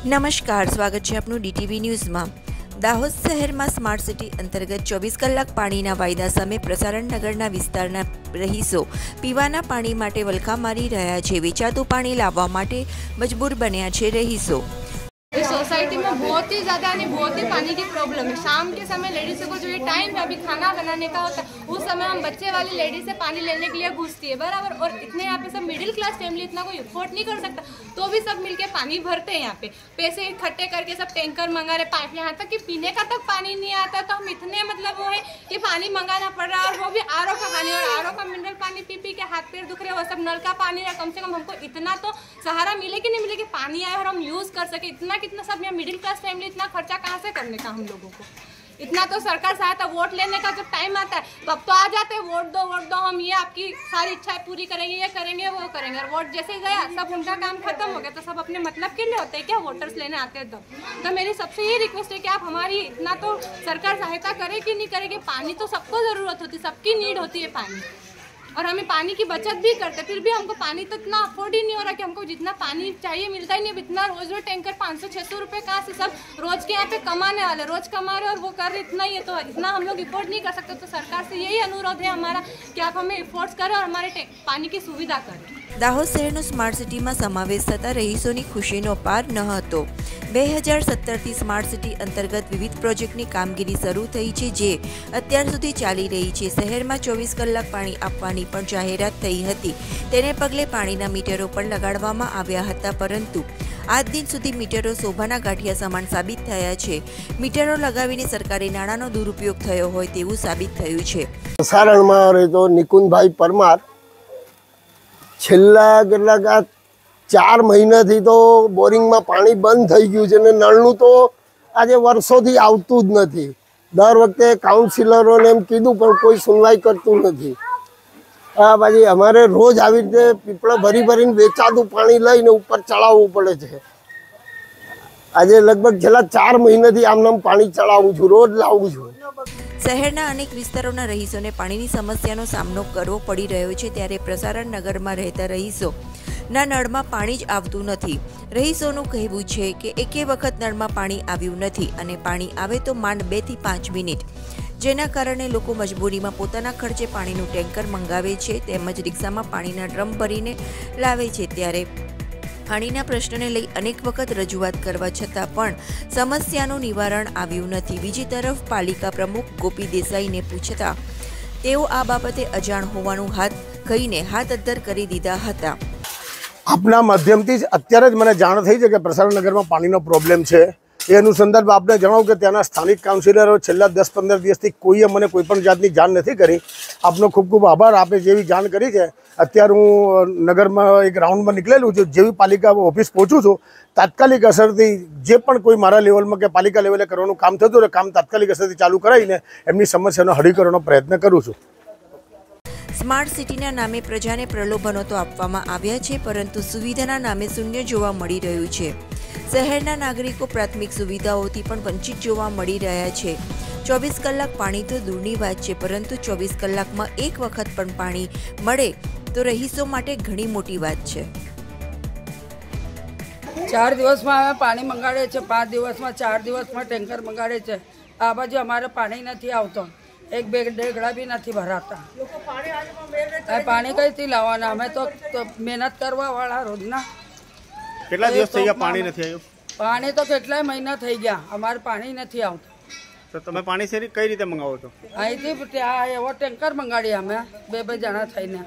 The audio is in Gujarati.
નમસ્કાર, સ્વાગત છે આપનું ડીટીવી ન્યૂઝમાં। દાહોદ શહેરમાં સ્માર્ટ સિટી અંતર્ગત 24 કલાક પાણીના વાયદા સામે પ્રસારણ નગરના વિસ્તારના રહીશો પીવાના પાણી માટે વલખા મારી રહ્યા છે। વેચાતું પાણી લાવવા માટે મજબૂર બન્યા છે રહીશો। इस सोसाइटी में बहुत ही ज़्यादा यानी बहुत ही पानी की प्रॉब्लम है। शाम के समय लेडीज़ों को जो ये टाइम है अभी खाना बनाने का होता है, उस समय हम बच्चे वाली लेडीज से पानी लेने के लिए घुसती है बराबर। और इतने यहाँ पे सब मिडिल क्लास फैमिली इतना कोई अफोर्ड नहीं कर सकता, तो भी सब मिलके पानी भरते हैं। यहाँ पे पैसे इकट्ठे करके सब टैंकर मंगा रहे, पाइप यहाँ तक कि पीने का तक पानी नहीं आता, तो हम इतने मतलब वो है कि पानी मंगाना पड़ रहा है, और वो भी आरओ का पानी। और आरओ का मिनरल पानी पी पी के हाथ पैर दुख रहे, वो सब नल का पानी है। कम से कम हमको इतना तो सहारा मिले कि नहीं मिले कि पानी आए और हम यूज़ कर सके। इतना कितना सब यहाँ मिडिल क्लास फैमिली इतना खर्चा कहाँ से करने का हम लोगों को। इतना तो सरकार सहायता वोट लेने का जब टाइम आता है तब तो आ जाते हैं, वोट दो हम ये आपकी सारी इच्छाएं पूरी करेंगे, ये करेंगे वो करेंगे। और वोट जैसे गया सब उनका काम खत्म हो गया, तो सब अपने मतलब के लिए होते हैं क्या, वोटर्स लेने आते हैं तब। तो मेरी सबसे ये रिक्वेस्ट है कि आप हमारी इतना तो सरकार सहायता करे कि नहीं करेगी। पानी तो सबको ज़रूरत होती है, सबकी नीड होती है पानी, और हमें पानी की बचत भी करते, फिर भी हमको पानी तो इतना अफोर्ड ही नहीं हो रहा कि हमको जितना पानी चाहिए मिलता ही नहीं। अब इतना रोज टैंकर 500-600 रुपये कहाँ से, सब रोज के यहाँ पे कमाने वाले रोज कमा रहे और वो कर रहे इतना ही है, तो इतना हम लोग अफोर्ड नहीं कर सकते। तो सरकार से यही अनुरोध है हमारा कि आप हमें अफोर्ड करें और हमारे पानी की सुविधा करें। દાહોદ શહેરનો સ્માર્ટ સિટીમાં સમાવેશ થતાં રહીશોની ખુશીનો પાર ન હતો। 2017થી સ્માર્ટ સિટી અંતર્ગત વિવિધ પ્રોજેક્ટની કામગીરી શરૂ થઈ છે, જે અત્યાર સુધી ચાલી રહી છે। શહેરમાં 24 કલાક પાણી આપવાની પણ જાહેરાત થઈ હતી, તેને પગલે પાણીના મીટરો પણ લગાડવામાં આવ્યા હતા, પરંતુ આજ દિન સુધી મીટરો શોભાના ગાંઠિયા સમાન સાબિત થયા છે। મીટરો લગાવીને સરકારી નાણાંનો દુરુપયોગ થયો હોય તેવું સાબિત થયું છે। પ્રસારણમાં રહેતો નિકુંજભાઈ પરમાર છેલ્લા કેટલાક 4 મહિનાથી તો બોરિંગમાં પાણી બંધ થઈ ગયું છે અને નળનું તો આજે વર્ષોથી આવતું જ નથી। દર વખતે કાઉન્સિલરોને એમ કીધું પણ કોઈ સુનવાઈ કરતું નથી। આ બાજુ અમારે રોજ આવી રીતે પીપળા ભરીને વેચાતું પાણી લઈને ઉપર ચડાવવું પડે છે। આજે લગભગ છેલ્લા 4 મહિનાથી આમનામ પાણી ચડાવું છું, રોજ લાવું છું। શહેરના અનેક વિસ્તારોના રહીશોને પાણીની સમસ્યાનો સામનો કરવો પડી રહ્યો છે, ત્યારે પ્રસારણ નગરમાં રહેતા રહીશોના નળમાં પાણી જ આવતું નથી। રહીશોનું કહેવું છે કે એકે વખત નળમાં પાણી આવ્યું નથી અને પાણી આવે તો માંડ 2 થી 5 મિનિટ, જેના કારણે લોકો મજબૂરીમાં પોતાના ખર્ચે પાણીનું ટેન્કર મંગાવે છે, તેમજ રિક્ષામાં પાણીના ડ્રમ ભરીને લાવે છે। ત્યારે પાણીના પ્રશ્નને લઈ અનેક વખત રજૂઆત કરવા છતાં પણ સમસ્યાનું નિવારણ આવ્યું નથી। બીજી તરફ પાલિકા પ્રમુખ ગોપી દેસાઈને પૂછતા તેઓ આ બાબતે અજાણ હોવાનું હાથ કહીને હાથ અદ્ધર કરી દીધા હતા। આપના માધ્યમથી જ અત્યારે જ મને જાણ થઈ છે કે પ્રસારણ નગરમાં પાણીનો પ્રોબ્લેમ છે। એ અનુસંધાનમાં આપને જણાવું કે ત્યાંના સ્થાનિક કાઉન્સિલરો છેલ્લા 10-15 દિવસથી કોઈએ મને કોઈ પણ જાતની જાણ નથી કરી। આપનો ખૂબ ખૂબ આભાર, આપે જેવી જાણ કરી છે। અત્યારે હું નગરમાં એક રાઉન્ડમાં નીકળેલું છું, જેવી પાલિકા ઓફિસ પહોંચું છું તાત્કાલિક અસરથી જે પણ કોઈ મારા લેવલમાં કે પાલિકા લેવલે કરવાનું કામ થતું હોય કામ તાત્કાલિક અસરથી ચાલુ કરાવીને એમની સમસ્યાનો હળી કરવાનો પ્રયત્ન કરું છું। સ્માર્ટ સિટીના નામે પ્રજાને પ્રલોભનો તો આપવામાં આવ્યા છે, પરંતુ સુવિધાના નામે શૂન્ય જોવા મળી રહ્યું છે। શહેરના નાગરિકો પ્રાથમિક સુવિધાઓથી પણ વંચિત જોવા મળી રહ્યા છે। 24 કલાક પાણી તો દૂરની વાત છે, પરંતુ 24 કલાકમાં એક વખત પણ પાણી મળે તો રહીશો માટે ઘણી મોટી વાત છે। 4 દિવસમાં અમે પાણી મંગાડે છે, 5 દિવસમાં 4 દિવસમાં ટેન્કર મંગાડે છે। આ બાજુ અમારે પાણી નથી આવતો, એક બે ડેગડા બી નથી ભરાતા। પાણી કઈથી લાવવાના? અમે તો મહેનત કરવા વાળા રોજના। કેટલા દિવસ થઈ ગયા પાણી નથી આવ્યું? પાણી તો કેટલાય મહિના થઈ ગયા, અમારે પાણી નથી આવતું। તો તમે પાણી કઈ રીતે મંગાવો છો? અહીંથી ત્યાં એવો ટેન્કર મંગાડીએ અમે 2-2 જણા થઈને।